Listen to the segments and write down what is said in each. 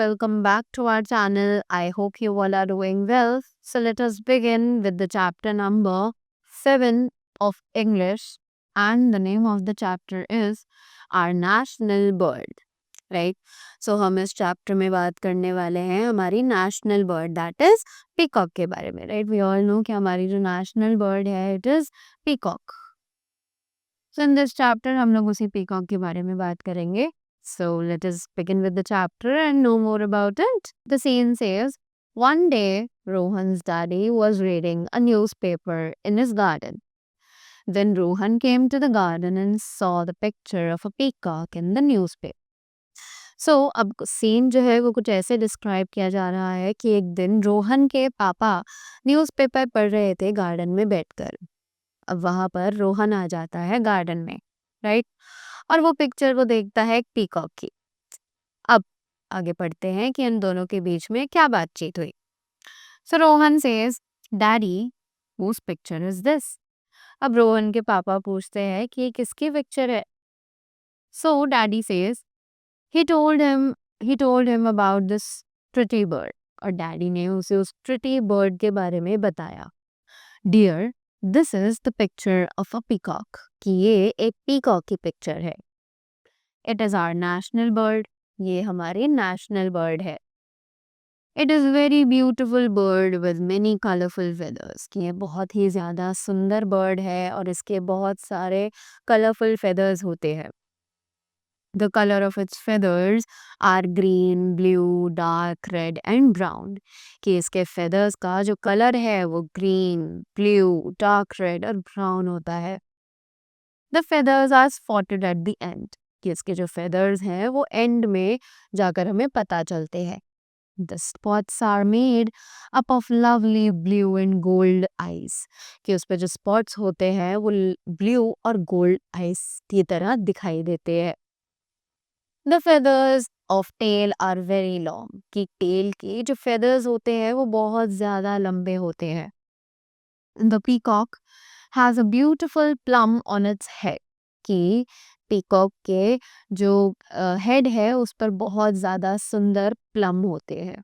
welcome back to our channel. I hope you all are doing well. So let us begin with the chapter number 7 of English, and the name of the chapter is Our National Bird. Right? So हम इस chapter में बात करने वाले हैं हमारी national bird, that is peacock के बारे में. Right? We all know कि हमारी जो national bird है it is peacock. So in this chapter हम लोग उसी peacock के बारे में बात करेंगे. So let us begin with the chapter and know more about it. The scene says, one day Rohan's daddy was reading a newspaper in his garden. Then Rohan came to the garden and saw the picture of a peacock in the newspaper. So अब scene जो है वो कुछ ऐसे describe किया जा रहा है कि एक दिन रोहन के पापा न्यूज़पेपर पढ़ रहे थे गार्डन में बैठकर. अब वहां पर रोहन आ जाता है गार्डन में, राइट, और वो पिक्चर वो देखता है एक पीकॉक की. अब आगे पढ़ते हैं कि इन दोनों के बीच में क्या बातचीत हुई. So Rohan says, daddy whose picture is this. अब रोहन के पापा पूछते हैं कि ये किसकी पिक्चर है. So daddy says, he told him about this pretty bird. और डैडी ने उसे उस pretty bird के बारे में बताया. Dear, this is the picture of a peacock, कि ये एक पीकॉक की पिक्चर है. It is our national bird, ये हमारी नेशनल बर्ड है. It is very beautiful bird with many colourful feathers, कि ये बहुत ही ज़्यादा सुंदर बर्ड है और इसके बहुत सारे कलरफुल फेदर्स होते हैं. The color of its feathers are green, blue, dark, red and brown. कि इसके feathers का जो color है वो green, blue, dark red और brown होता है. The feathers are spotted at the end. कि इसके जो feathers हैं वो end में जाकर हमें पता चलते हैं. The spots are made up of lovely blue and gold eyes. कि उस पे जो spots होते हैं वो blue और gold eyes की तरह दिखाई देते हैं. The feathers of tail are very long. कि tail के जो feathers होते हैं वो बहुत ज़्यादा लंबे होते हैं. The peacock has a beautiful plum on its head. कि peacock के जो head है उस पर बहुत ज़्यादा सुंदर plum होते हैं.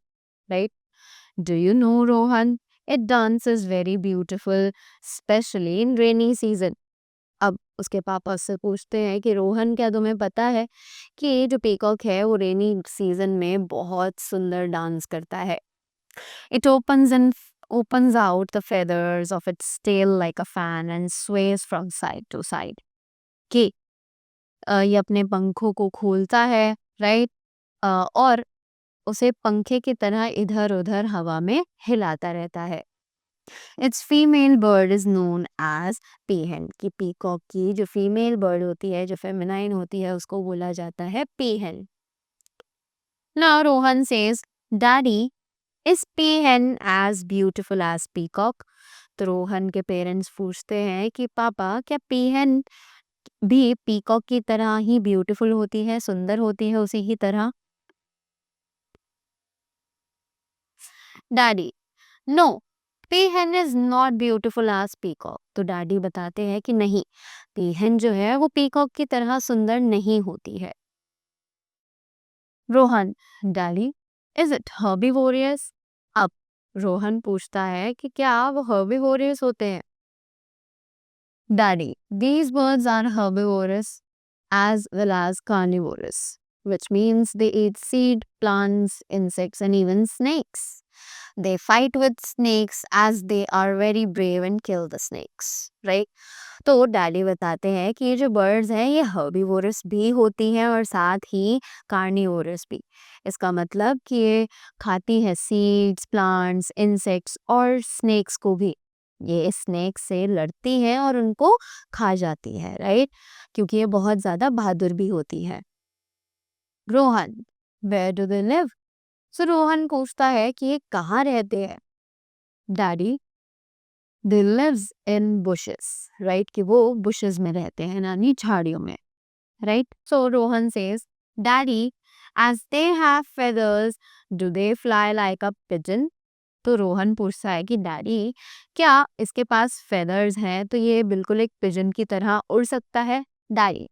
Right? Do you know, Rohan? It dances very beautiful, especially in rainy season. अब उसके पापा उससे पूछते हैं कि रोहन, क्या तुम्हें पता है कि जो पीकॉक है वो रेनी सीजन में बहुत सुंदर डांस करता है. It opens out the feathers of its tail like a fan and sways from side to side. कि ये अपने पंखों को खोलता है, राइट, और उसे पंखे की तरह इधर उधर हवा में हिलाता रहता है. Its female bird is known as peahen. कि पीकॉक की जो फीमेल बर्ड होती है, जो फेमिनाइन होती है, उसको बोला जाता है peahen. Now Rohan says, Daddy, is peahen as beautiful as peacock? तो रोहन के पेरेंट्स पूछते हैं कि पापा, क्या पीहन भी पीकॉक की तरह ही ब्यूटीफुल होती है, सुंदर होती है उसी की तरह. Daddy, no, peahen is not beautiful as peacock. तो डैडी बताते हैं कि नहीं, पीहन जो है वो पीकॉक की तरह सुंदर नहीं होती है. Rohan, daddy, is it herbivorous? अब रोहन पूछता है कि क्या वो हर्बीवोरियस होते हैं. Daddy, these birds are herbivorous as well as carnivorous, which means they eat seed, plants, insects and even snakes. They fight with snakes as they are very brave and kill the snakes, right? तो daddy बताते हैं कि ये जो birds हैं ये herbivorous भी होती हैं और साथ ही कार्निवोरस भी. इसका मतलब कि ये खाती है सीड्स, प्लांट्स, इंसेक्ट्स और स्नेक्स को भी. ये स्नेक से लड़ती हैं और उनको खा जाती है, राइट, क्योंकि ये बहुत ज़्यादा बहादुर भी होती है. Rohan, where do they live? So Rohan पूछता है कि ये कहाँ रहते हैं. Daddy, they lives in bushes, right, कि वो बुशेस में रहते हैं, यानी झाड़ियों में, right. So Rohan says, daddy, as they have feathers, do they fly like a pigeon? तो रोहन पूछता है कि डैडी, क्या इसके पास फेदर्स हैं तो ये बिल्कुल एक पिजन की तरह उड़ सकता है. डैडी,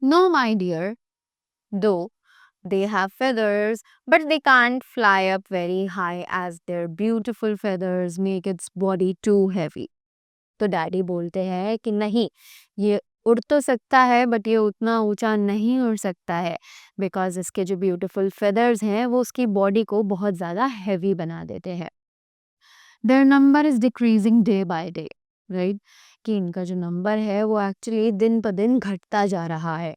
नो माय डियर, दो they have feathers, but they can't fly up very high as their beautiful feathers make its body too heavy. तो डैडी बोलते हैं कि नहीं, ये उड़ तो सकता है बट ये उतना ऊंचा नहीं उड़ सकता है, बिकॉज इसके जो ब्यूटीफुल फेदर्स हैं वो उसकी बॉडी को बहुत ज़्यादा हैवी बना देते हैं. Their number is decreasing day by day, right, कि इनका जो नंबर है वो एक्चुअली दिन प दिन घटता जा रहा है.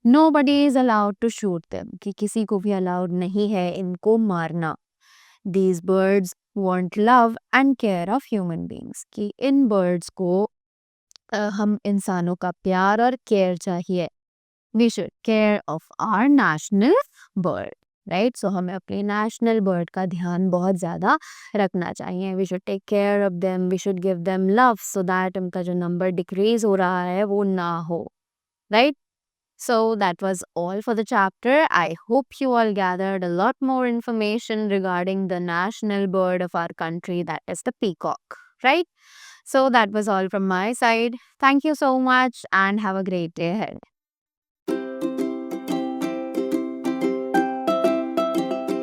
Nobody is allowed to shoot them, कि किसी को भी अलाउड नहीं है इनको मारना. These birds want love and care of human beings, कि इन birds को हम इंसानों का प्यार और केयर चाहिए. We should care of our national bird, right? So हमें अपने national bird का ध्यान बहुत ज़्यादा रखना चाहिए. We should take care of them. We should give them love so that उनका जो number decrease हो रहा है वो ना हो, right? So that was all for the chapter. I hope you all gathered a lot more information regarding the national bird of our country, that is the peacock, right? So that was all from my side. Thank you so much and have a great day ahead.